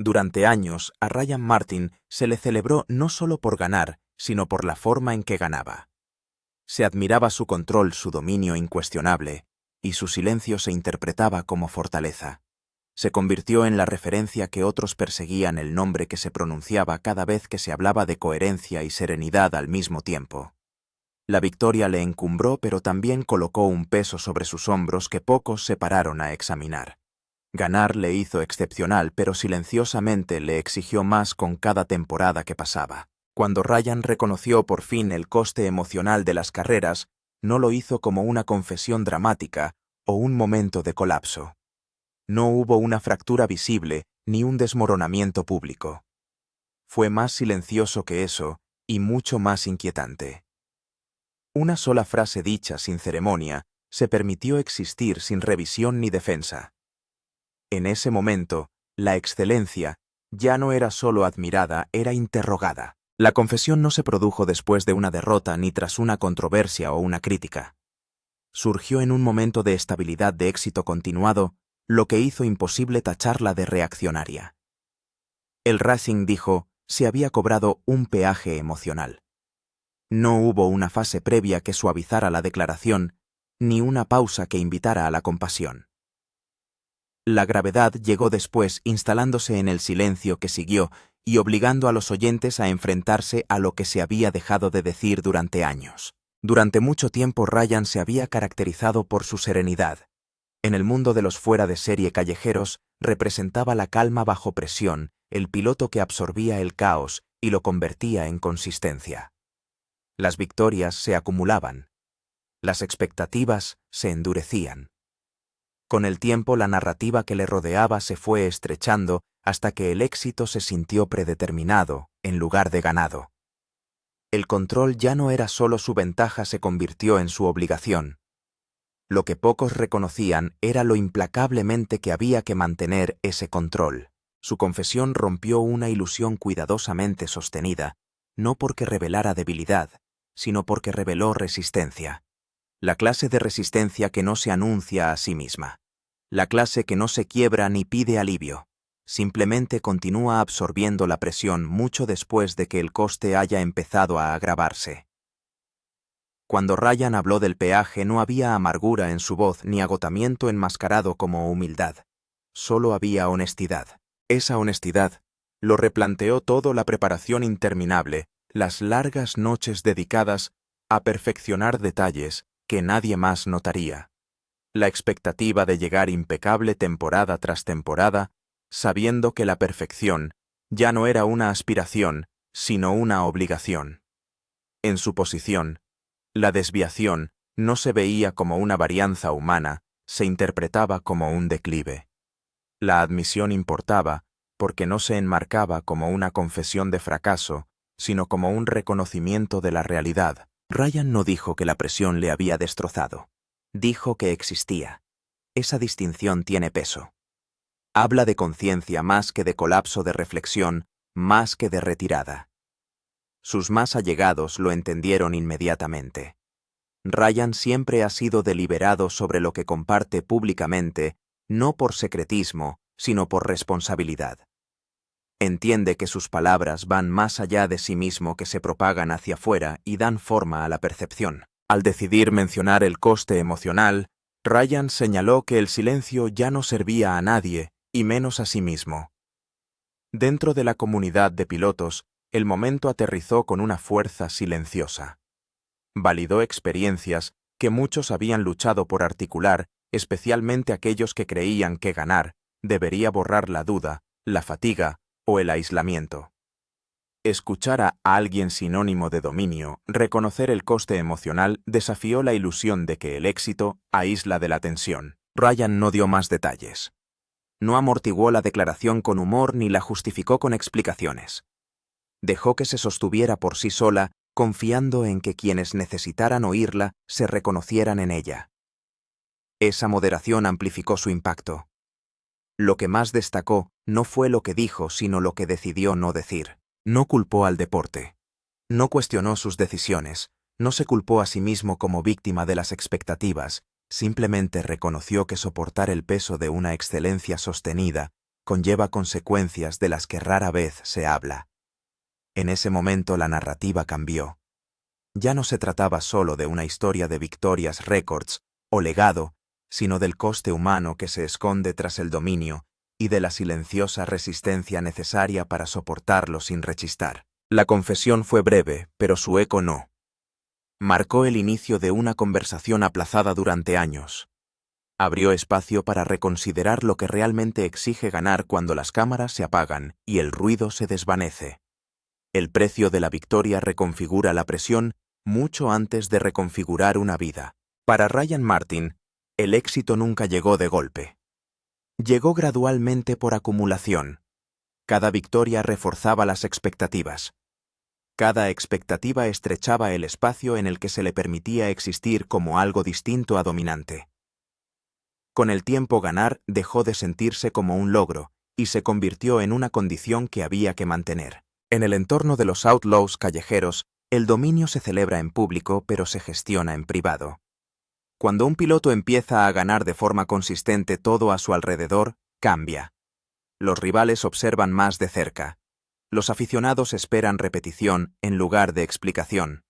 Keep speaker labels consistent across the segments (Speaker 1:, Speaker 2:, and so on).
Speaker 1: Durante años, a Ryan Martin se le celebró no solo por ganar, sino por la forma en que ganaba. Se admiraba su control, su dominio incuestionable, y su silencio se interpretaba como fortaleza. Se convirtió en la referencia que otros perseguían, el nombre que se pronunciaba cada vez que se hablaba de coherencia y serenidad al mismo tiempo. La victoria le encumbró, pero también colocó un peso sobre sus hombros que pocos se pararon a examinar. Ganar le hizo excepcional, pero silenciosamente le exigió más con cada temporada que pasaba. Cuando Ryan reconoció por fin el coste emocional de las carreras, no lo hizo como una confesión dramática o un momento de colapso. No hubo una fractura visible ni un desmoronamiento público. Fue más silencioso que eso y mucho más inquietante. Una sola frase dicha sin ceremonia se permitió existir sin revisión ni defensa. En ese momento, la excelencia ya no era solo admirada, era interrogada. La confesión no se produjo después de una derrota ni tras una controversia o una crítica. Surgió en un momento de estabilidad, de éxito continuado, lo que hizo imposible tacharla de reaccionaria. El Racing, dijo, se había cobrado un peaje emocional. No hubo una fase previa que suavizara la declaración, ni una pausa que invitara a la compasión. La gravedad llegó después, instalándose en el silencio que siguió y obligando a los oyentes a enfrentarse a lo que se había dejado de decir durante años. Durante mucho tiempo Ryan se había caracterizado por su serenidad. En el mundo de los fuera de serie callejeros, representaba la calma bajo presión, el piloto que absorbía el caos y lo convertía en consistencia. Las victorias se acumulaban. Las expectativas se endurecían. Con el tiempo la narrativa que le rodeaba se fue estrechando hasta que el éxito se sintió predeterminado en lugar de ganado. El control ya no era solo su ventaja, se convirtió en su obligación. Lo que pocos reconocían era lo implacablemente que había que mantener ese control. Su confesión rompió una ilusión cuidadosamente sostenida, no porque revelara debilidad, sino porque reveló resistencia. La clase de resistencia que no se anuncia a sí misma. La clase que no se quiebra ni pide alivio. Simplemente continúa absorbiendo la presión mucho después de que el coste haya empezado a agravarse. Cuando Ryan habló del peaje no había amargura en su voz ni agotamiento enmascarado como humildad. Solo había honestidad. Esa honestidad lo replanteó todo: la preparación interminable, las largas noches dedicadas a perfeccionar detalles que nadie más notaría. La expectativa de llegar impecable temporada tras temporada, sabiendo que la perfección ya no era una aspiración, sino una obligación. En su posición, la desviación no se veía como una varianza humana, se interpretaba como un declive. La admisión importaba porque no se enmarcaba como una confesión de fracaso, sino como un reconocimiento de la realidad. Ryan no dijo que la presión le había destrozado. Dijo que existía. Esa distinción tiene peso. Habla de conciencia más que de colapso, de reflexión más que de retirada. Sus más allegados lo entendieron inmediatamente. Ryan siempre ha sido deliberado sobre lo que comparte públicamente, no por secretismo, sino por responsabilidad. Entiende que sus palabras van más allá de sí mismo, que se propagan hacia afuera y dan forma a la percepción. Al decidir mencionar el coste emocional, Ryan señaló que el silencio ya no servía a nadie, y menos a sí mismo. Dentro de la comunidad de pilotos, el momento aterrizó con una fuerza silenciosa. Validó experiencias que muchos habían luchado por articular, especialmente aquellos que creían que ganar debería borrar la duda, la fatiga o el aislamiento. Escuchar a alguien sinónimo de dominio, reconocer el coste emocional, desafió la ilusión de que el éxito aísla de la tensión. Ryan no dio más detalles. No amortiguó la declaración con humor ni la justificó con explicaciones. Dejó que se sostuviera por sí sola, confiando en que quienes necesitaran oírla se reconocieran en ella. Esa moderación amplificó su impacto. Lo que más destacó no fue lo que dijo, sino lo que decidió no decir. No culpó al deporte. No cuestionó sus decisiones. No se culpó a sí mismo como víctima de las expectativas. Simplemente reconoció que soportar el peso de una excelencia sostenida conlleva consecuencias de las que rara vez se habla. En ese momento la narrativa cambió. Ya no se trataba solo de una historia de victorias récords o legado, sino del coste humano que se esconde tras el dominio y de la silenciosa resistencia necesaria para soportarlo sin rechistar. La confesión fue breve, pero su eco no. Marcó el inicio de una conversación aplazada durante años. Abrió espacio para reconsiderar lo que realmente exige ganar cuando las cámaras se apagan y el ruido se desvanece. El precio de la victoria reconfigura la presión mucho antes de reconfigurar una vida. Para Ryan Martin, el éxito nunca llegó de golpe. Llegó gradualmente por acumulación. Cada victoria reforzaba las expectativas. Cada expectativa estrechaba el espacio en el que se le permitía existir como algo distinto a dominante. Con el tiempo ganar dejó de sentirse como un logro y se convirtió en una condición que había que mantener. En el entorno de los outlaws callejeros, el dominio se celebra en público pero se gestiona en privado. Cuando un piloto empieza a ganar de forma consistente todo a su alrededor, cambia. Los rivales observan más de cerca. Los aficionados esperan repetición en lugar de explicación.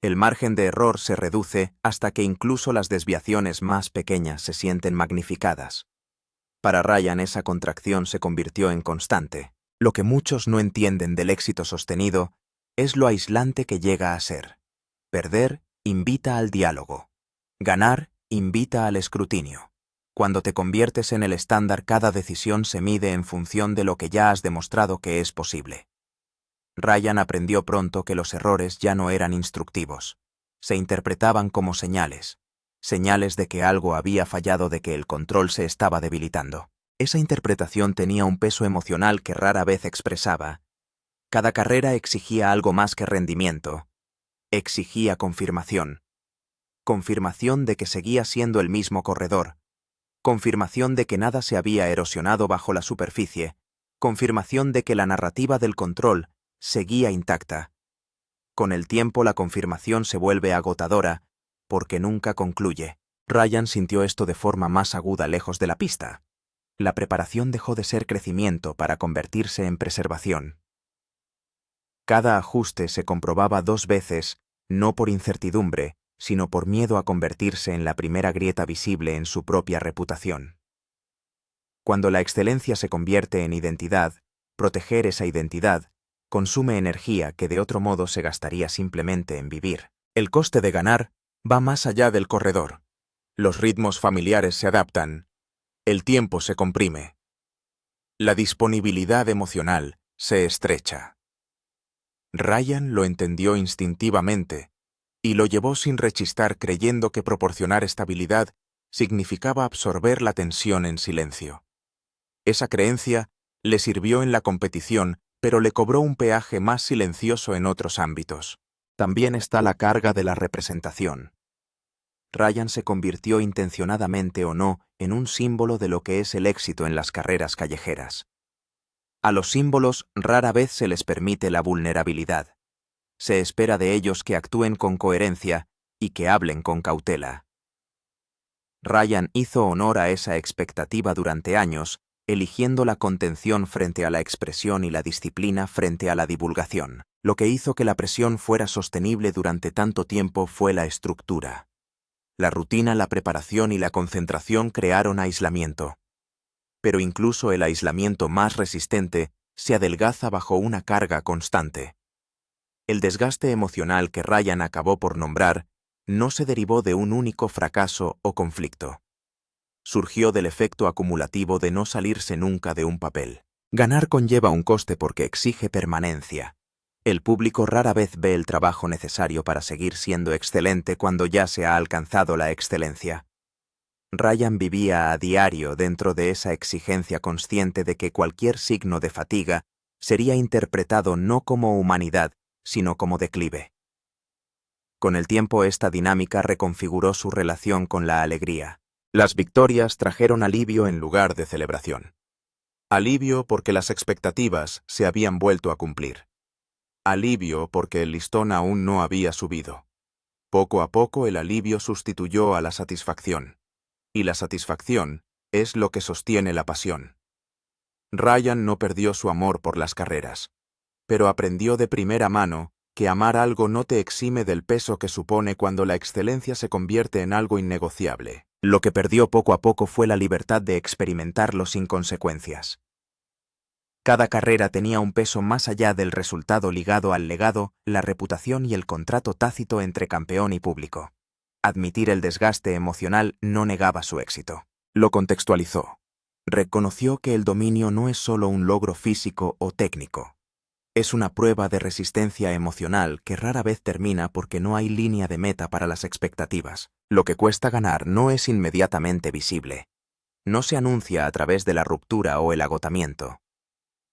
Speaker 1: El margen de error se reduce hasta que incluso las desviaciones más pequeñas se sienten magnificadas. Para Ryan esa contracción se convirtió en constante. Lo que muchos no entienden del éxito sostenido es lo aislante que llega a ser. Perder invita al diálogo. Ganar invita al escrutinio. Cuando te conviertes en el estándar, cada decisión se mide en función de lo que ya has demostrado que es posible. Ryan aprendió pronto que los errores ya no eran instructivos. Se interpretaban como señales. Señales de que algo había fallado, de que el control se estaba debilitando. Esa interpretación tenía un peso emocional que rara vez expresaba. Cada carrera exigía algo más que rendimiento. Exigía confirmación. Confirmación de que seguía siendo el mismo corredor. Confirmación de que nada se había erosionado bajo la superficie. Confirmación de que la narrativa del control seguía intacta. Con el tiempo la confirmación se vuelve agotadora, porque nunca concluye. Ryan sintió esto de forma más aguda lejos de la pista. La preparación dejó de ser crecimiento para convertirse en preservación. Cada ajuste se comprobaba 2 veces, no por incertidumbre, sino por miedo a convertirse en la primera grieta visible en su propia reputación. Cuando la excelencia se convierte en identidad, proteger esa identidad consume energía que de otro modo se gastaría simplemente en vivir. El coste de ganar va más allá del corredor. Los ritmos familiares se adaptan. El tiempo se comprime. La disponibilidad emocional se estrecha. Ryan lo entendió instintivamente y lo llevó sin rechistar, creyendo que proporcionar estabilidad significaba absorber la tensión en silencio. Esa creencia le sirvió en la competición, pero le cobró un peaje más silencioso en otros ámbitos. También está la carga de la representación. Ryan se convirtió intencionadamente o no en un símbolo de lo que es el éxito en las carreras callejeras. A los símbolos rara vez se les permite la vulnerabilidad. Se espera de ellos que actúen con coherencia y que hablen con cautela. Ryan hizo honor a esa expectativa durante años, eligiendo la contención frente a la expresión y la disciplina frente a la divulgación. Lo que hizo que la presión fuera sostenible durante tanto tiempo fue la estructura. La rutina, la preparación y la concentración crearon aislamiento. Pero incluso el aislamiento más resistente se adelgaza bajo una carga constante. El desgaste emocional que Ryan acabó por nombrar no se derivó de un único fracaso o conflicto. Surgió del efecto acumulativo de no salirse nunca de un papel. Ganar conlleva un coste porque exige permanencia. El público rara vez ve el trabajo necesario para seguir siendo excelente cuando ya se ha alcanzado la excelencia. Ryan vivía a diario dentro de esa exigencia consciente de que cualquier signo de fatiga sería interpretado no como humanidad, sino como declive. Con el tiempo esta dinámica reconfiguró su relación con la alegría. Las victorias trajeron alivio en lugar de celebración. Alivio porque las expectativas se habían vuelto a cumplir. Alivio porque el listón aún no había subido. Poco a poco el alivio sustituyó a la satisfacción. Y la satisfacción es lo que sostiene la pasión. Ryan no perdió su amor por las carreras, pero aprendió de primera mano que amar algo no te exime del peso que supone cuando la excelencia se convierte en algo innegociable. Lo que perdió poco a poco fue la libertad de experimentarlo sin consecuencias. Cada carrera tenía un peso más allá del resultado ligado al legado, la reputación y el contrato tácito entre campeón y público. Admitir el desgaste emocional no negaba su éxito. Lo contextualizó. Reconoció que el dominio no es solo un logro físico o técnico. Es una prueba de resistencia emocional que rara vez termina porque no hay línea de meta para las expectativas. Lo que cuesta ganar no es inmediatamente visible. No se anuncia a través de la ruptura o el agotamiento.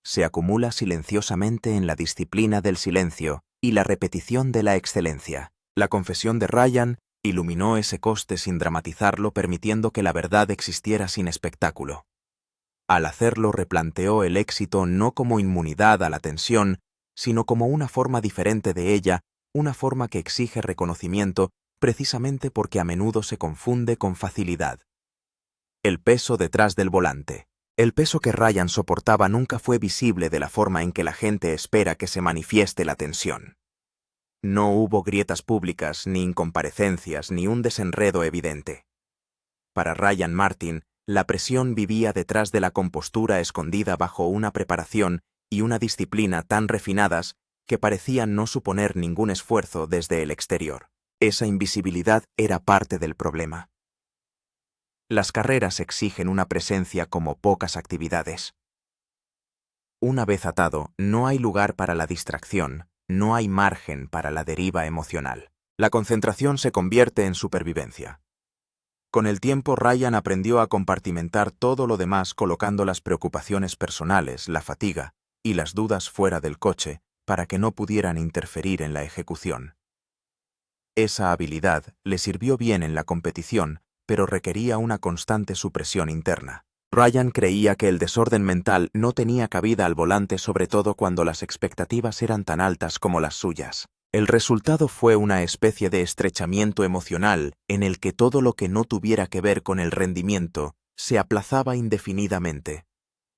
Speaker 1: Se acumula silenciosamente en la disciplina del silencio y la repetición de la excelencia. La confesión de Ryan iluminó ese coste sin dramatizarlo, permitiendo que la verdad existiera sin espectáculo. Al hacerlo, replanteó el éxito no como inmunidad a la tensión, sino como una forma diferente de ella, una forma que exige reconocimiento precisamente porque a menudo se confunde con facilidad. El peso detrás del volante. El peso que Ryan soportaba nunca fue visible de la forma en que la gente espera que se manifieste la tensión. No hubo grietas públicas, ni incomparecencias, ni un desenredo evidente. Para Ryan Martin, la presión vivía detrás de la compostura escondida bajo una preparación y una disciplina tan refinadas que parecían no suponer ningún esfuerzo desde el exterior. Esa invisibilidad era parte del problema. Las carreras exigen una presencia como pocas actividades. Una vez atado, no hay lugar para la distracción, no hay margen para la deriva emocional. La concentración se convierte en supervivencia. Con el tiempo, Ryan aprendió a compartimentar todo lo demás, colocando las preocupaciones personales, la fatiga y las dudas fuera del coche para que no pudieran interferir en la ejecución. Esa habilidad le sirvió bien en la competición, pero requería una constante supresión interna. Ryan creía que el desorden mental no tenía cabida al volante, sobre todo cuando las expectativas eran tan altas como las suyas. El resultado fue una especie de estrechamiento emocional en el que todo lo que no tuviera que ver con el rendimiento se aplazaba indefinidamente.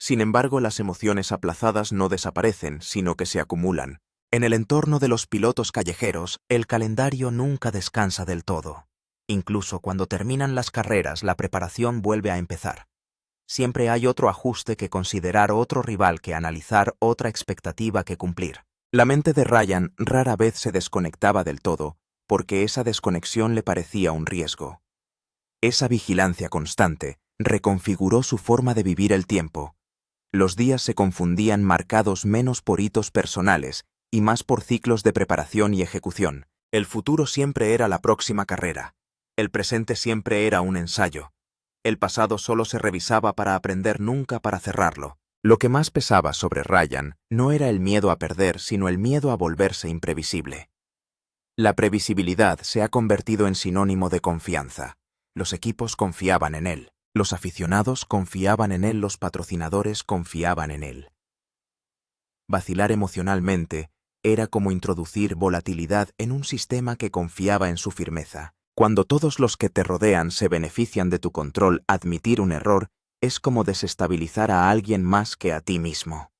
Speaker 1: Sin embargo, las emociones aplazadas no desaparecen, sino que se acumulan. En el entorno de los pilotos callejeros, el calendario nunca descansa del todo. Incluso cuando terminan las carreras, la preparación vuelve a empezar. Siempre hay otro ajuste que considerar, otro rival que analizar, otra expectativa que cumplir. La mente de Ryan rara vez se desconectaba del todo, porque esa desconexión le parecía un riesgo. Esa vigilancia constante reconfiguró su forma de vivir el tiempo. Los días se confundían, marcados menos por hitos personales y más por ciclos de preparación y ejecución. El futuro siempre era la próxima carrera. El presente siempre era un ensayo. El pasado solo se revisaba para aprender, nunca para cerrarlo. Lo que más pesaba sobre Ryan no era el miedo a perder, sino el miedo a volverse imprevisible. La previsibilidad se ha convertido en sinónimo de confianza. Los equipos confiaban en él, los aficionados confiaban en él, los patrocinadores confiaban en él. Vacilar emocionalmente era como introducir volatilidad en un sistema que confiaba en su firmeza. Cuando todos los que te rodean se benefician de tu control, admitir un error es como desestabilizar a alguien más que a ti mismo.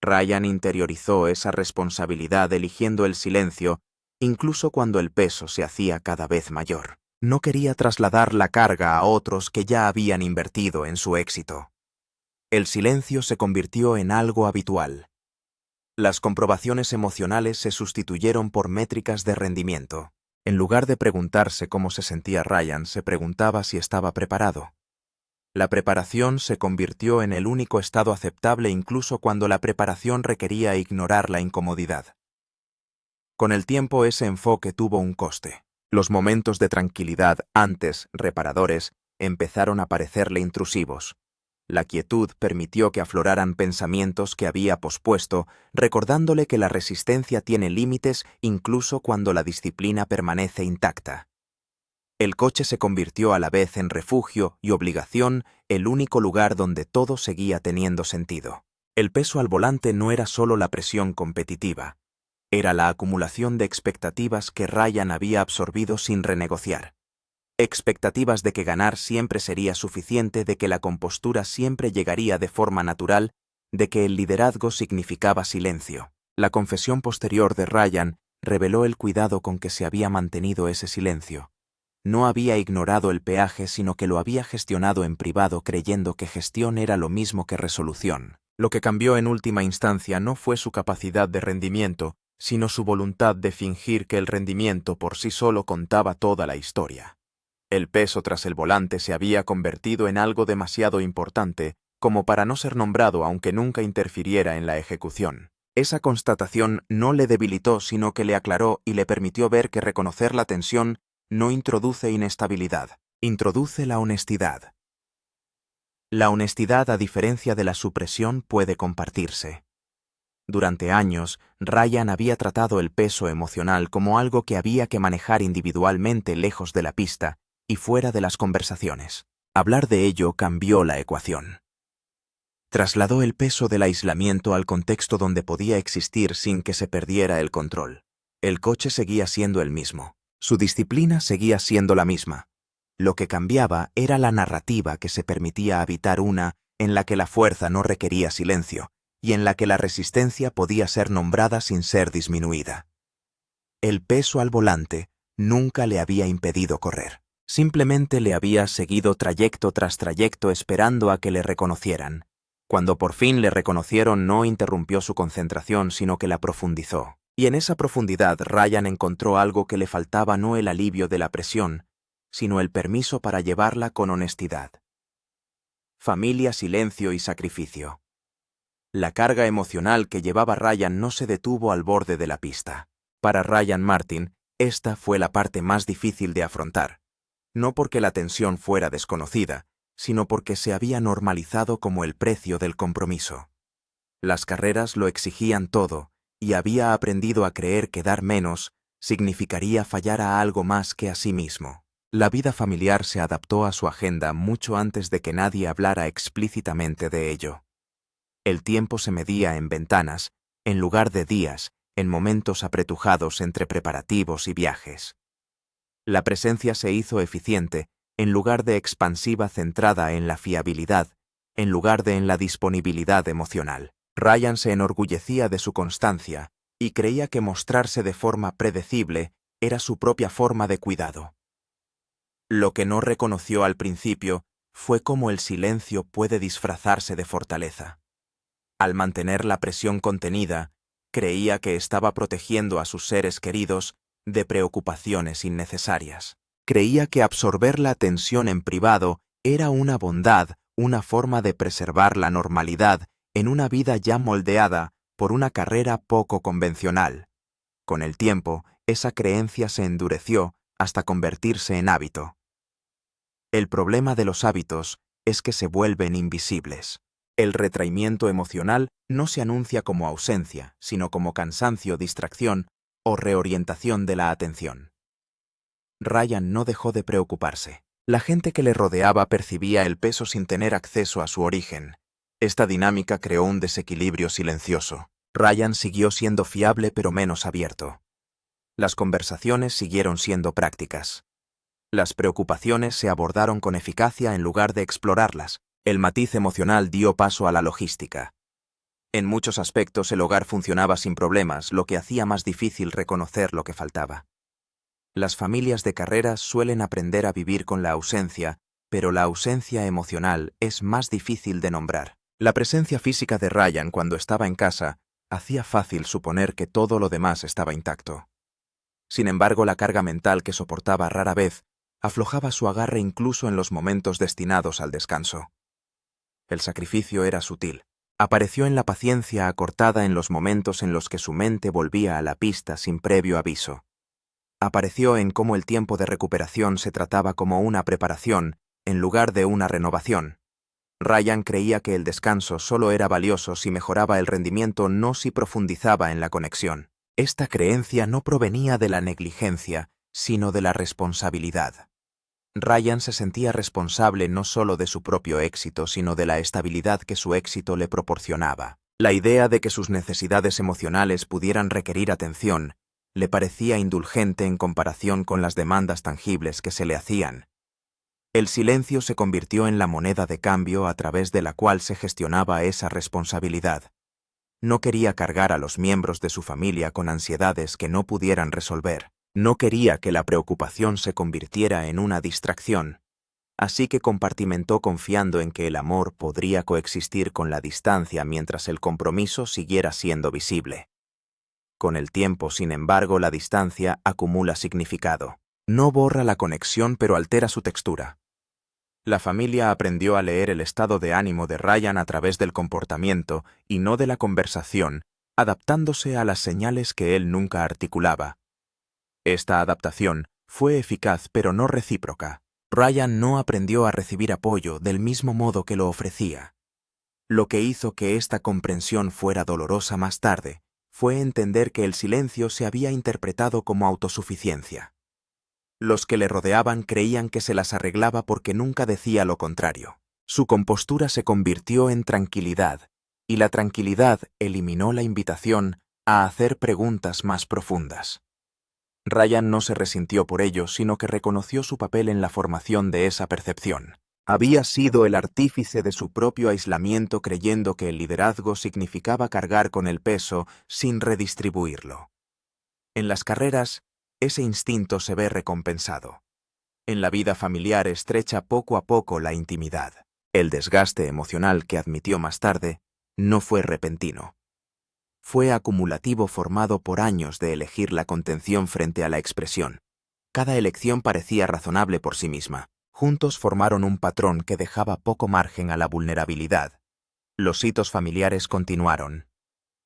Speaker 1: Ryan interiorizó esa responsabilidad eligiendo el silencio, incluso cuando el peso se hacía cada vez mayor. No quería trasladar la carga a otros que ya habían invertido en su éxito. El silencio se convirtió en algo habitual. Las comprobaciones emocionales se sustituyeron por métricas de rendimiento. En lugar de preguntarse cómo se sentía Ryan, se preguntaba si estaba preparado. La preparación se convirtió en el único estado aceptable, incluso cuando la preparación requería ignorar la incomodidad. Con el tiempo, ese enfoque tuvo un coste. Los momentos de tranquilidad, antes reparadores, empezaron a parecerle intrusivos. La quietud permitió que afloraran pensamientos que había pospuesto, recordándole que la resistencia tiene límites incluso cuando la disciplina permanece intacta. El coche se convirtió a la vez en refugio y obligación, el único lugar donde todo seguía teniendo sentido. El peso al volante no era solo la presión competitiva, era la acumulación de expectativas que Ryan había absorbido sin renegociar. expectativas de que ganar siempre sería suficiente, de que la compostura siempre llegaría de forma natural, de que el liderazgo significaba silencio. La confesión posterior de Ryan reveló el cuidado con que se había mantenido ese silencio. No había ignorado el peaje, sino que lo había gestionado en privado, creyendo que gestión era lo mismo que resolución. Lo que cambió en última instancia no fue su capacidad de rendimiento, sino su voluntad de fingir que el rendimiento por sí solo contaba toda la historia. El peso tras el volante se había convertido en algo demasiado importante como para no ser nombrado, aunque nunca interfiriera en la ejecución. Esa constatación no le debilitó, sino que le aclaró y le permitió ver que reconocer la tensión no introduce inestabilidad, introduce la honestidad. La honestidad, a diferencia de la supresión, puede compartirse. Durante años, Ryan había tratado el peso emocional como algo que había que manejar individualmente, lejos de la pista y fuera de las conversaciones. Hablar de ello cambió la ecuación. Trasladó el peso del aislamiento al contexto donde podía existir sin que se perdiera el control. El coche seguía siendo el mismo. Su disciplina seguía siendo la misma. Lo que cambiaba era la narrativa que se permitía habitar, una en la que la fuerza no requería silencio y en la que la resistencia podía ser nombrada sin ser disminuida. El peso al volante nunca le había impedido correr. Simplemente le había seguido trayecto tras trayecto, esperando a que le reconocieran. Cuando por fin le reconocieron, no interrumpió su concentración, sino que la profundizó. Y en esa profundidad Ryan encontró algo que le faltaba: no el alivio de la presión, sino el permiso para llevarla con honestidad. Familia, silencio y sacrificio. La carga emocional que llevaba Ryan no se detuvo al borde de la pista. Para Ryan Martin, esta fue la parte más difícil de afrontar. No porque la tensión fuera desconocida, sino porque se había normalizado como el precio del compromiso. Las carreras lo exigían todo, y había aprendido a creer que dar menos significaría fallar a algo más que a sí mismo. La vida familiar se adaptó a su agenda mucho antes de que nadie hablara explícitamente de ello. El tiempo se medía en ventanas, en lugar de días, en momentos apretujados entre preparativos y viajes. La presencia se hizo eficiente, en lugar de expansiva, centrada en la fiabilidad, en lugar de en la disponibilidad emocional. Ryan se enorgullecía de su constancia y creía que mostrarse de forma predecible era su propia forma de cuidado. Lo que no reconoció al principio fue cómo el silencio puede disfrazarse de fortaleza. Al mantener la presión contenida, creía que estaba protegiendo a sus seres queridos de preocupaciones innecesarias. Creía que absorber la tensión en privado era una bondad, una forma de preservar la normalidad en una vida ya moldeada por una carrera poco convencional. Con el tiempo, esa creencia se endureció hasta convertirse en hábito. El problema de los hábitos es que se vuelven invisibles. El retraimiento emocional no se anuncia como ausencia, sino como cansancio, distracción o reorientación de la atención. Ryan no dejó de preocuparse. La gente que le rodeaba percibía el peso sin tener acceso a su origen. Esta dinámica creó un desequilibrio silencioso. Ryan siguió siendo fiable pero menos abierto. Las conversaciones siguieron siendo prácticas. Las preocupaciones se abordaron con eficacia en lugar de explorarlas. El matiz emocional dio paso a la logística. En muchos aspectos el hogar funcionaba sin problemas, lo que hacía más difícil reconocer lo que faltaba. Las familias de carreras suelen aprender a vivir con la ausencia, pero la ausencia emocional es más difícil de nombrar. La presencia física de Ryan cuando estaba en casa hacía fácil suponer que todo lo demás estaba intacto. Sin embargo, la carga mental que soportaba rara vez aflojaba su agarre incluso en los momentos destinados al descanso. El sacrificio era sutil. Apareció en la paciencia acortada en los momentos en los que su mente volvía a la pista sin previo aviso. Apareció en cómo el tiempo de recuperación se trataba como una preparación en lugar de una renovación. Ryan creía que el descanso solo era valioso si mejoraba el rendimiento, no si profundizaba en la conexión. Esta creencia no provenía de la negligencia, sino de la responsabilidad. Ryan se sentía responsable no solo de su propio éxito, sino de la estabilidad que su éxito le proporcionaba. La idea de que sus necesidades emocionales pudieran requerir atención le parecía indulgente en comparación con las demandas tangibles que se le hacían. El silencio se convirtió en la moneda de cambio a través de la cual se gestionaba esa responsabilidad. No quería cargar a los miembros de su familia con ansiedades que no pudieran resolver. No quería que la preocupación se convirtiera en una distracción. Así que compartimentó confiando en que el amor podría coexistir con la distancia mientras el compromiso siguiera siendo visible. Con el tiempo, sin embargo, la distancia acumula significado. No borra la conexión, pero altera su textura. La familia aprendió a leer el estado de ánimo de Ryan a través del comportamiento y no de la conversación, adaptándose a las señales que él nunca articulaba. Esta adaptación fue eficaz pero no recíproca. Ryan no aprendió a recibir apoyo del mismo modo que lo ofrecía. Lo que hizo que esta comprensión fuera dolorosa más tarde fue entender que el silencio se había interpretado como autosuficiencia. Los que le rodeaban creían que se las arreglaba porque nunca decía lo contrario. Su compostura se convirtió en tranquilidad, y la tranquilidad eliminó la invitación a hacer preguntas más profundas. Ryan no se resintió por ello, sino que reconoció su papel en la formación de esa percepción. Había sido el artífice de su propio aislamiento creyendo que el liderazgo significaba cargar con el peso sin redistribuirlo. En las carreras, ese instinto se ve recompensado. En la vida familiar estrecha poco a poco la intimidad. El desgaste emocional que admitió más tarde no fue repentino. Fue acumulativo formado por años de elegir la contención frente a la expresión. Cada elección parecía razonable por sí misma. Juntos formaron un patrón que dejaba poco margen a la vulnerabilidad. Los hitos familiares continuaron.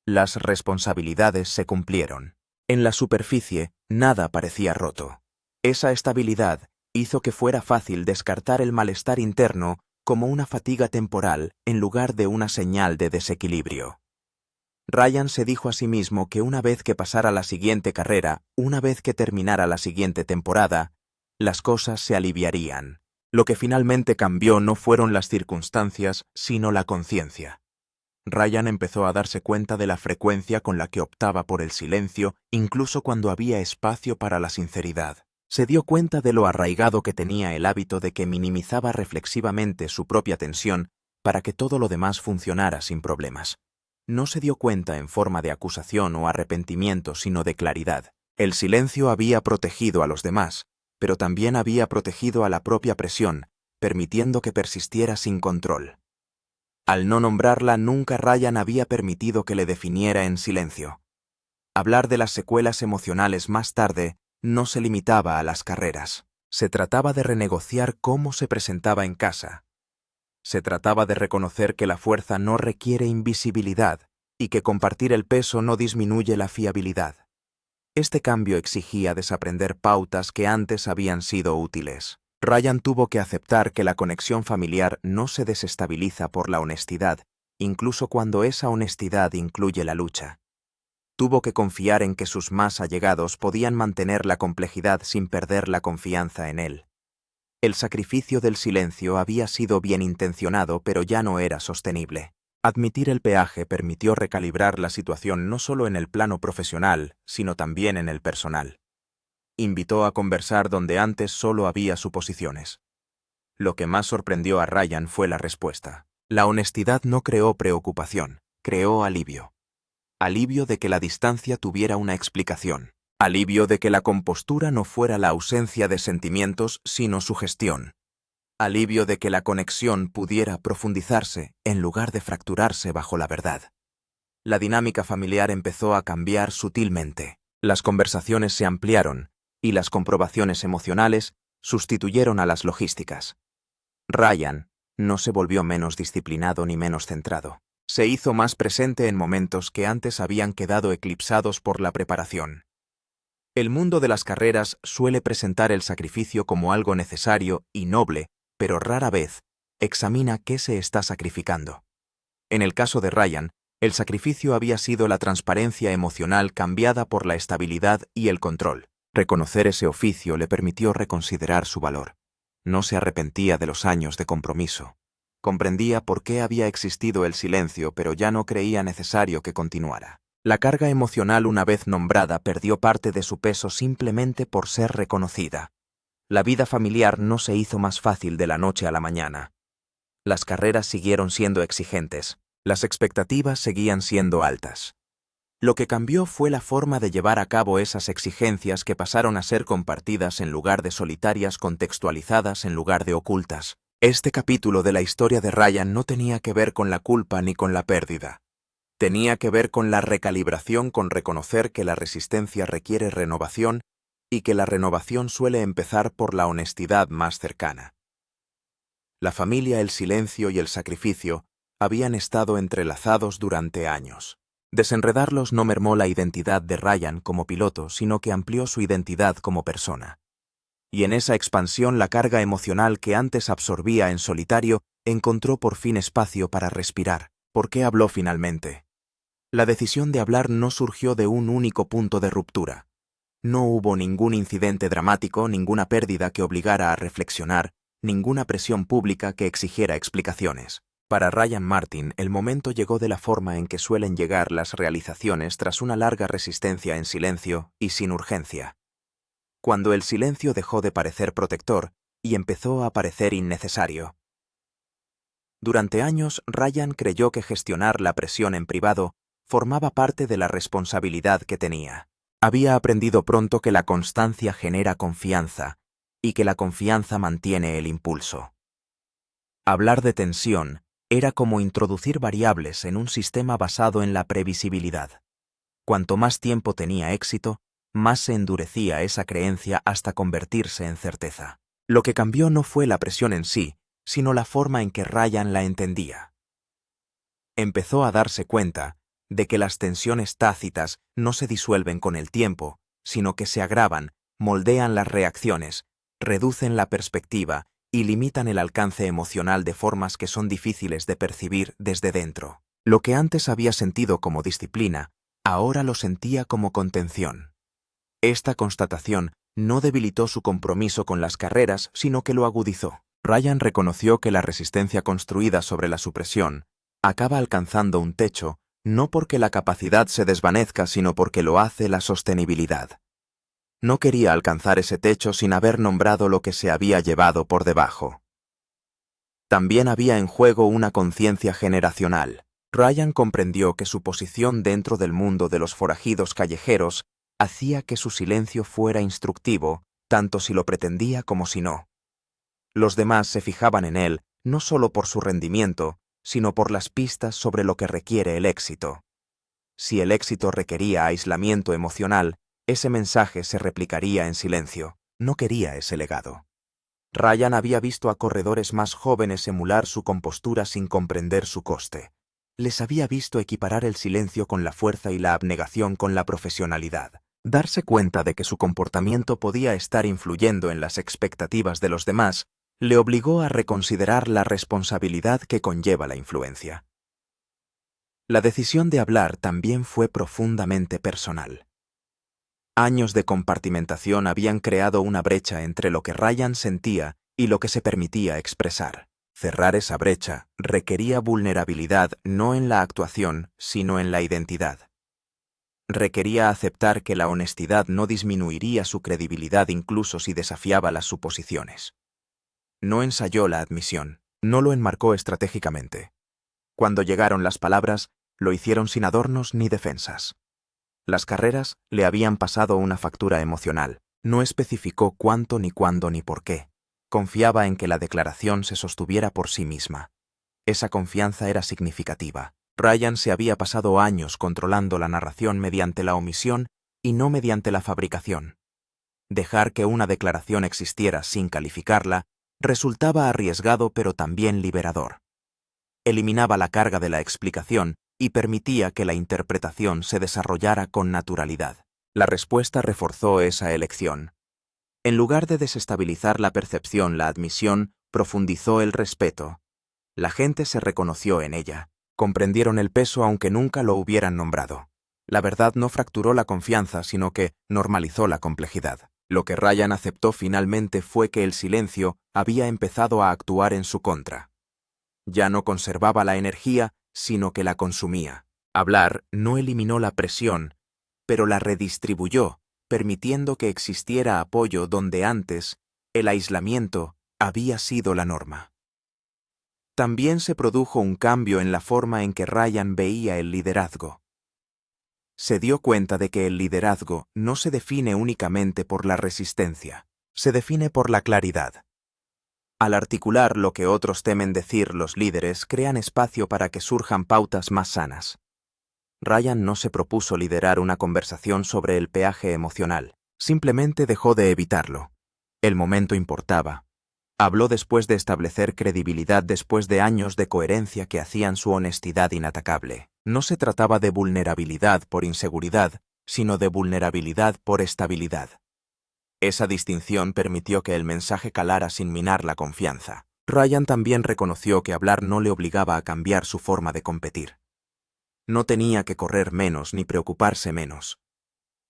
Speaker 1: Las responsabilidades se cumplieron. En la superficie, nada parecía roto. Esa estabilidad hizo que fuera fácil descartar el malestar interno como una fatiga temporal en lugar de una señal de desequilibrio. Ryan se dijo a sí mismo que una vez que pasara la siguiente carrera, una vez que terminara la siguiente temporada, las cosas se aliviarían. Lo que finalmente cambió no fueron las circunstancias, sino la conciencia. Ryan empezó a darse cuenta de la frecuencia con la que optaba por el silencio, incluso cuando había espacio para la sinceridad. Se dio cuenta de lo arraigado que tenía el hábito de que minimizaba reflexivamente su propia tensión para que todo lo demás funcionara sin problemas. No se dio cuenta en forma de acusación o arrepentimiento, sino de claridad. El silencio había protegido a los demás, pero también había protegido a la propia presión, permitiendo que persistiera sin control. Al no nombrarla, nunca Ryan había permitido que le definiera en silencio. Hablar de las secuelas emocionales más tarde no se limitaba a las carreras. Se trataba de renegociar cómo se presentaba en casa. Se trataba de reconocer que la fuerza no requiere invisibilidad y que compartir el peso no disminuye la fiabilidad. Este cambio exigía desaprender pautas que antes habían sido útiles. Ryan tuvo que aceptar que la conexión familiar no se desestabiliza por la honestidad, incluso cuando esa honestidad incluye la lucha. Tuvo que confiar en que sus más allegados podían mantener la complejidad sin perder la confianza en él. El sacrificio del silencio había sido bien intencionado, pero ya no era sostenible. Admitir el peaje permitió recalibrar la situación no solo en el plano profesional, sino también en el personal. Invitó a conversar donde antes solo había suposiciones. Lo que más sorprendió a Ryan fue la respuesta. La honestidad no creó preocupación, creó alivio. Alivio de que la distancia tuviera una explicación. Alivio de que la compostura no fuera la ausencia de sentimientos, sino su gestión. Alivio de que la conexión pudiera profundizarse en lugar de fracturarse bajo la verdad. La dinámica familiar empezó a cambiar sutilmente. Las conversaciones se ampliaron y las comprobaciones emocionales sustituyeron a las logísticas. Ryan no se volvió menos disciplinado ni menos centrado. Se hizo más presente en momentos que antes habían quedado eclipsados por la preparación. El mundo de las carreras suele presentar el sacrificio como algo necesario y noble, pero rara vez examina qué se está sacrificando. En el caso de Ryan, el sacrificio había sido la transparencia emocional cambiada por la estabilidad y el control. Reconocer ese oficio le permitió reconsiderar su valor. No se arrepentía de los años de compromiso. Comprendía por qué había existido el silencio, pero ya no creía necesario que continuara. La carga emocional, una vez nombrada, perdió parte de su peso simplemente por ser reconocida. La vida familiar no se hizo más fácil de la noche a la mañana. Las carreras siguieron siendo exigentes. Las expectativas seguían siendo altas. Lo que cambió fue la forma de llevar a cabo esas exigencias, que pasaron a ser compartidas en lugar de solitarias, contextualizadas en lugar de ocultas. Este capítulo de la historia de Ryan no tenía que ver con la culpa ni con la pérdida. Tenía que ver con la recalibración, con reconocer que la resistencia requiere renovación y que la renovación suele empezar por la honestidad más cercana. La familia, el silencio y el sacrificio habían estado entrelazados durante años. Desenredarlos no mermó la identidad de Ryan como piloto, sino que amplió su identidad como persona. Y en esa expansión, la carga emocional que antes absorbía en solitario encontró por fin espacio para respirar. ¿Por qué habló finalmente? La decisión de hablar no surgió de un único punto de ruptura. No hubo ningún incidente dramático, ninguna pérdida que obligara a reflexionar, ninguna presión pública que exigiera explicaciones. Para Ryan Martin, el momento llegó de la forma en que suelen llegar las realizaciones tras una larga resistencia en silencio y sin urgencia. Cuando el silencio dejó de parecer protector y empezó a parecer innecesario. Durante años, Ryan creyó que gestionar la presión en privado formaba parte de la responsabilidad que tenía. Había aprendido pronto que la constancia genera confianza y que la confianza mantiene el impulso. Hablar de tensión era como introducir variables en un sistema basado en la previsibilidad. Cuanto más tiempo tenía éxito, más se endurecía esa creencia hasta convertirse en certeza. Lo que cambió no fue la presión en sí, sino la forma en que Ryan la entendía. Empezó a darse cuenta de que las tensiones tácitas no se disuelven con el tiempo, sino que se agravan, moldean las reacciones, reducen la perspectiva y limitan el alcance emocional de formas que son difíciles de percibir desde dentro. Lo que antes había sentido como disciplina, ahora lo sentía como contención. Esta constatación no debilitó su compromiso con las carreras, sino que lo agudizó. Ryan reconoció que la resistencia construida sobre la supresión acaba alcanzando un techo, no porque la capacidad se desvanezca, sino porque lo hace la sostenibilidad. No quería alcanzar ese techo sin haber nombrado lo que se había llevado por debajo. También había en juego una conciencia generacional. Ryan comprendió que su posición dentro del mundo de los forajidos callejeros hacía que su silencio fuera instructivo, tanto si lo pretendía como si no. Los demás se fijaban en él no solo por su rendimiento, sino por las pistas sobre lo que requiere el éxito. Si el éxito requería aislamiento emocional, ese mensaje se replicaría en silencio. No quería ese legado. Ryan había visto a corredores más jóvenes emular su compostura sin comprender su coste. Les había visto equiparar el silencio con la fuerza y la abnegación con la profesionalidad. Darse cuenta de que su comportamiento podía estar influyendo en las expectativas de los demás le obligó a reconsiderar la responsabilidad que conlleva la influencia. La decisión de hablar también fue profundamente personal. Años de compartimentación habían creado una brecha entre lo que Ryan sentía y lo que se permitía expresar. Cerrar esa brecha requería vulnerabilidad no en la actuación, sino en la identidad. Requería aceptar que la honestidad no disminuiría su credibilidad incluso si desafiaba las suposiciones. No ensayó la admisión, no lo enmarcó estratégicamente. Cuando llegaron las palabras, lo hicieron sin adornos ni defensas. Las carreras le habían pasado una factura emocional. No especificó cuánto, ni cuándo, ni por qué. Confiaba en que la declaración se sostuviera por sí misma. Esa confianza era significativa. Ryan se había pasado años controlando la narración mediante la omisión y no mediante la fabricación. Dejar que una declaración existiera sin calificarla resultaba arriesgado pero también liberador. Eliminaba la carga de la explicación y permitía que la interpretación se desarrollara con naturalidad. La respuesta reforzó esa elección. En lugar de desestabilizar la percepción, la admisión profundizó el respeto. La gente se reconoció en ella. Comprendieron el peso aunque nunca lo hubieran nombrado. La verdad no fracturó la confianza, sino que normalizó la complejidad. Lo que Ryan aceptó finalmente fue que el silencio había empezado a actuar en su contra. Ya no conservaba la energía, sino que la consumía. Hablar no eliminó la presión, pero la redistribuyó, permitiendo que existiera apoyo donde antes El aislamiento había sido la norma. También se produjo un cambio en la forma en que Ryan veía el liderazgo. Se dio cuenta de que el liderazgo no se define únicamente por la resistencia, se define por la claridad. Al articular lo que otros temen decir, los líderes crean espacio para que surjan pautas más sanas. Ryan no se propuso liderar una conversación sobre el peaje emocional, simplemente dejó de evitarlo. El momento importaba. Habló después de establecer credibilidad, después de años de coherencia que hacían su honestidad inatacable. No se trataba de vulnerabilidad por inseguridad, sino de vulnerabilidad por estabilidad. Esa distinción permitió que el mensaje calara sin minar la confianza. Ryan también reconoció que hablar no le obligaba a cambiar su forma de competir. No tenía que correr menos ni preocuparse menos.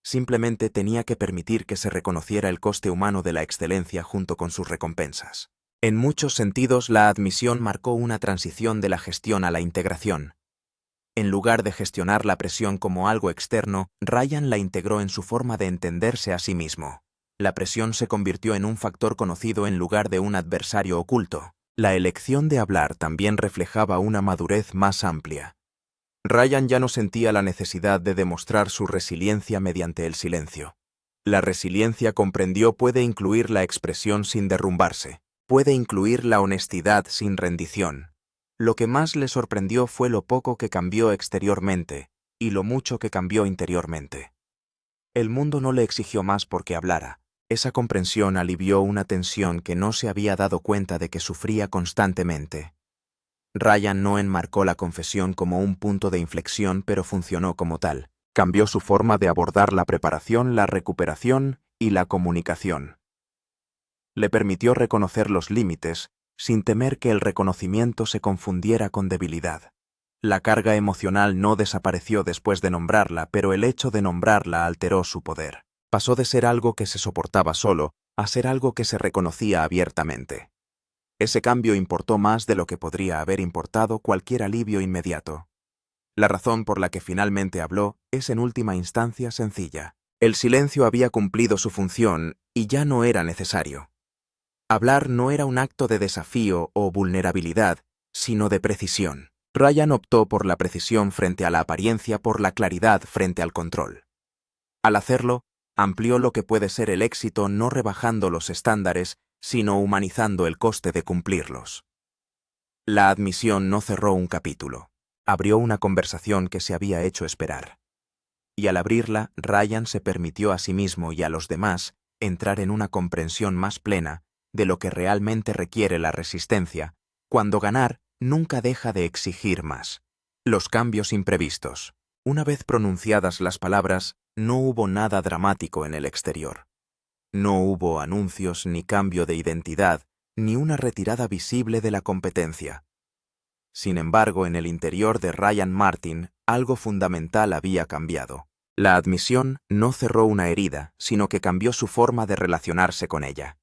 Speaker 1: Simplemente tenía que permitir que se reconociera el coste humano de la excelencia junto con sus recompensas. En muchos sentidos, la admisión marcó una transición de la gestión a la integración. En lugar de gestionar la presión como algo externo, Ryan la integró en su forma de entenderse a sí mismo. La presión se convirtió en un factor conocido en lugar de un adversario oculto. La elección de hablar también reflejaba una madurez más amplia. Ryan ya no sentía la necesidad de demostrar su resiliencia mediante el silencio. La resiliencia, comprendió, puede incluir la expresión sin derrumbarse, puede incluir la honestidad sin rendición. Lo que más le sorprendió fue lo poco que cambió exteriormente y lo mucho que cambió interiormente. El mundo no le exigió más porque hablara. Esa comprensión alivió una tensión que no se había dado cuenta de que sufría constantemente. Ryan no enmarcó la confesión como un punto de inflexión, pero funcionó como tal. Cambió su forma de abordar la preparación, la recuperación y la comunicación. Le permitió reconocer los límites, sin temer que el reconocimiento se confundiera con debilidad. La carga emocional no desapareció después de nombrarla, pero el hecho de nombrarla alteró su poder. Pasó de ser algo que se soportaba solo a ser algo que se reconocía abiertamente. Ese cambio importó más de lo que podría haber importado cualquier alivio inmediato. La razón por la que finalmente habló es en última instancia sencilla. El silencio había cumplido su función y ya no era necesario. Hablar no era un acto de desafío o vulnerabilidad, sino de precisión. Ryan optó por la precisión frente a la apariencia, por la claridad frente al control. Al hacerlo, amplió lo que puede ser el éxito, no rebajando los estándares, sino humanizando el coste de cumplirlos. La admisión no cerró un capítulo, abrió una conversación que se había hecho esperar. Y al abrirla, Ryan se permitió a sí mismo y a los demás entrar en una comprensión más plena de lo que realmente requiere la resistencia, cuando ganar nunca deja de exigir más. Los cambios imprevistos. Una vez pronunciadas las palabras, no hubo nada dramático en el exterior. No hubo anuncios, ni cambio de identidad, ni una retirada visible de la competencia. Sin embargo, en el interior de Ryan Martin, algo fundamental había cambiado. La admisión no cerró una herida, sino que cambió su forma de relacionarse con ella.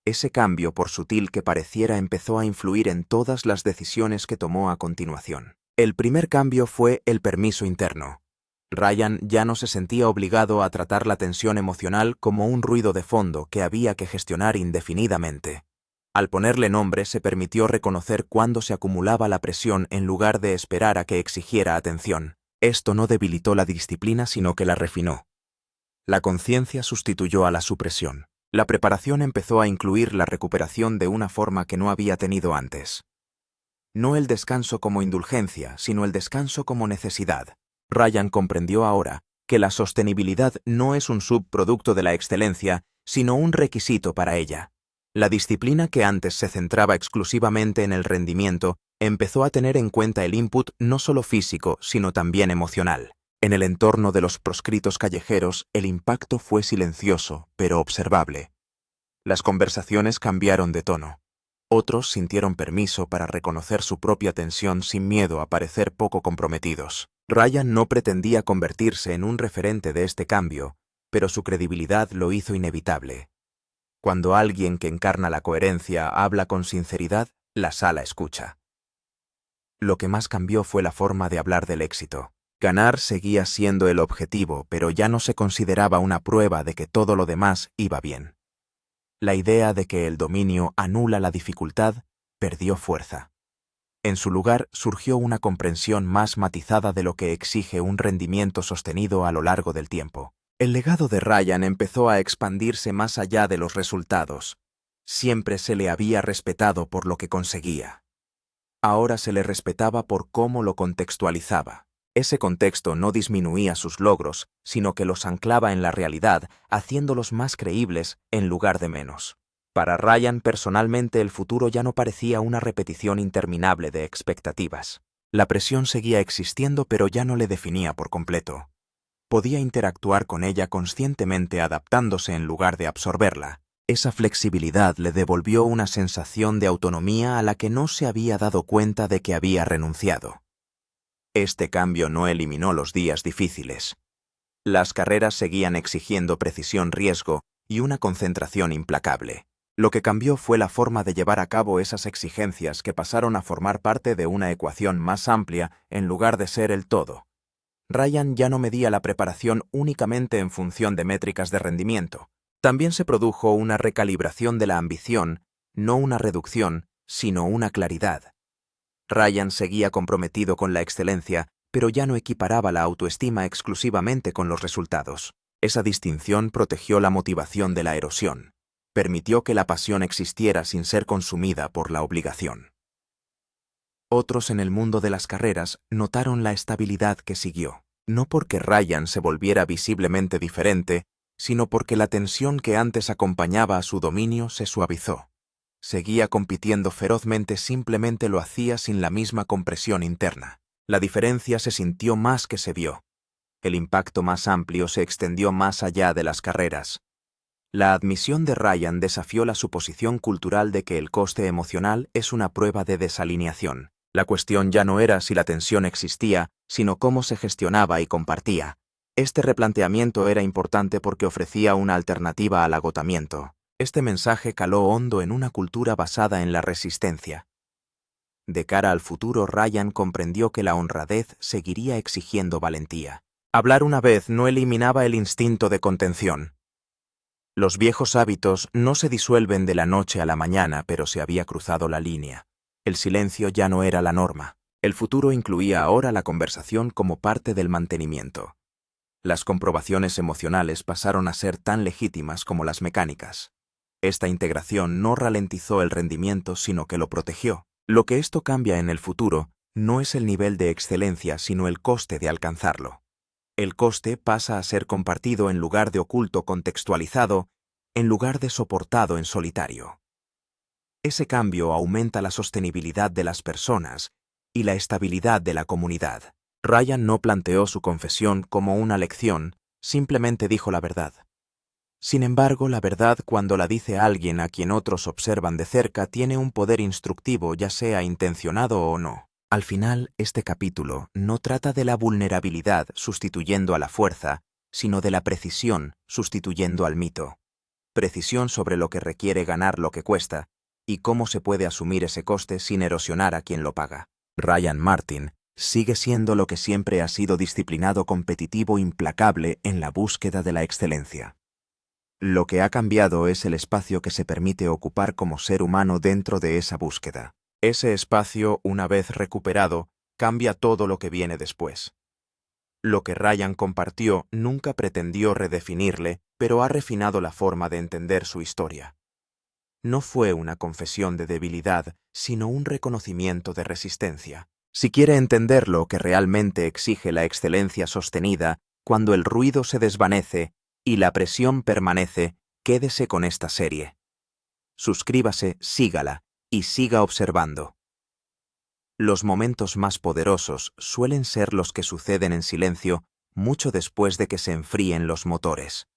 Speaker 1: Ese cambio, por sutil que pareciera, empezó a influir en todas las decisiones que tomó a continuación. El primer cambio fue el permiso interno. Ryan ya no se sentía obligado a tratar la tensión emocional como un ruido de fondo que había que gestionar indefinidamente. Al ponerle nombre, se permitió reconocer cuándo se acumulaba la presión en lugar de esperar a que exigiera atención. Esto no debilitó la disciplina, sino que la refinó. La conciencia sustituyó a la supresión. La preparación empezó a incluir la recuperación de una forma que no había tenido antes. No el descanso como indulgencia, sino el descanso como necesidad. Ryan comprendió ahora que la sostenibilidad no es un subproducto de la excelencia, sino un requisito para ella. La disciplina, que antes se centraba exclusivamente en el rendimiento, empezó a tener en cuenta el input no solo físico, sino también emocional. En el entorno de los proscritos callejeros, el impacto fue silencioso, pero observable. Las conversaciones cambiaron de tono. Otros sintieron permiso para reconocer su propia tensión sin miedo a parecer poco comprometidos. Ryan no pretendía convertirse en un referente de este cambio, pero su credibilidad lo hizo inevitable. Cuando alguien que encarna la coherencia habla con sinceridad, la sala escucha. Lo que más cambió fue la forma de hablar del éxito. Ganar seguía siendo el objetivo, pero ya no se consideraba una prueba de que todo lo demás iba bien. La idea de que el dominio anula la dificultad perdió fuerza. En su lugar surgió una comprensión más matizada de lo que exige un rendimiento sostenido a lo largo del tiempo. El legado de Ryan empezó a expandirse más allá de los resultados. Siempre se le había respetado por lo que conseguía. Ahora se le respetaba por cómo lo contextualizaba. Ese contexto no disminuía sus logros, sino que los anclaba en la realidad, haciéndolos más creíbles en lugar de menos. Para Ryan personalmente el futuro ya no parecía una repetición interminable de expectativas. La presión seguía existiendo pero ya no le definía por completo. Podía interactuar con ella conscientemente adaptándose en lugar de absorberla. Esa flexibilidad le devolvió una sensación de autonomía a la que no se había dado cuenta de que había renunciado. Este cambio no eliminó los días difíciles. Las carreras seguían exigiendo precisión, riesgo y una concentración implacable. Lo que cambió fue la forma de llevar a cabo esas exigencias que pasaron a formar parte de una ecuación más amplia en lugar de ser el todo. Ryan ya no medía la preparación únicamente en función de métricas de rendimiento. También se produjo una recalibración de la ambición, no una reducción, sino una claridad. Ryan seguía comprometido con la excelencia, pero ya no equiparaba la autoestima exclusivamente con los resultados. Esa distinción protegió la motivación de la erosión. Permitió que la pasión existiera sin ser consumida por la obligación. Otros en el mundo de las carreras notaron la estabilidad que siguió, no porque Ryan se volviera visiblemente diferente, sino porque la tensión que antes acompañaba a su dominio se suavizó. Seguía compitiendo ferozmente, simplemente lo hacía sin la misma compresión interna. La diferencia se sintió más que se vio. El impacto más amplio se extendió más allá de las carreras. La admisión de Ryan desafió la suposición cultural de que el coste emocional es una prueba de desalineación. La cuestión ya no era si la tensión existía, sino cómo se gestionaba y compartía. Este replanteamiento era importante porque ofrecía una alternativa al agotamiento. Este mensaje caló hondo en una cultura basada en la resistencia. De cara al futuro, Ryan comprendió que la honradez seguiría exigiendo valentía. Hablar una vez no eliminaba el instinto de contención. Los viejos hábitos no se disuelven de la noche a la mañana, pero se había cruzado la línea. El silencio ya no era la norma. El futuro incluía ahora la conversación como parte del mantenimiento. Las comprobaciones emocionales pasaron a ser tan legítimas como las mecánicas. Esta integración no ralentizó el rendimiento, sino que lo protegió. Lo que esto cambia en el futuro no es el nivel de excelencia, sino el coste de alcanzarlo. El coste pasa a ser compartido en lugar de oculto, contextualizado, en lugar de soportado en solitario. Ese cambio aumenta la sostenibilidad de las personas y la estabilidad de la comunidad. Ryan no planteó su confesión como una lección, simplemente dijo la verdad. Sin embargo, la verdad, cuando la dice alguien a quien otros observan de cerca, tiene un poder instructivo, ya sea intencionado o no. Al final, este capítulo no trata de la vulnerabilidad sustituyendo a la fuerza, sino de la precisión sustituyendo al mito. Precisión sobre lo que requiere ganar lo que cuesta, y cómo se puede asumir ese coste sin erosionar a quien lo paga. Ryan Martin sigue siendo lo que siempre ha sido: disciplinado, competitivo, implacable en la búsqueda de la excelencia. Lo que ha cambiado es el espacio que se permite ocupar como ser humano dentro de esa búsqueda. Ese espacio, una vez recuperado, cambia todo lo que viene después. Lo que Ryan compartió nunca pretendió redefinirle, pero ha refinado la forma de entender su historia. No fue una confesión de debilidad, sino un reconocimiento de resistencia. Si quiere entender lo que realmente exige la excelencia sostenida, cuando el ruido se desvanece y la presión permanece, quédese con esta serie. Suscríbase, sígala y siga observando. Los momentos más poderosos suelen ser los que suceden en silencio mucho después de que se enfríen los motores.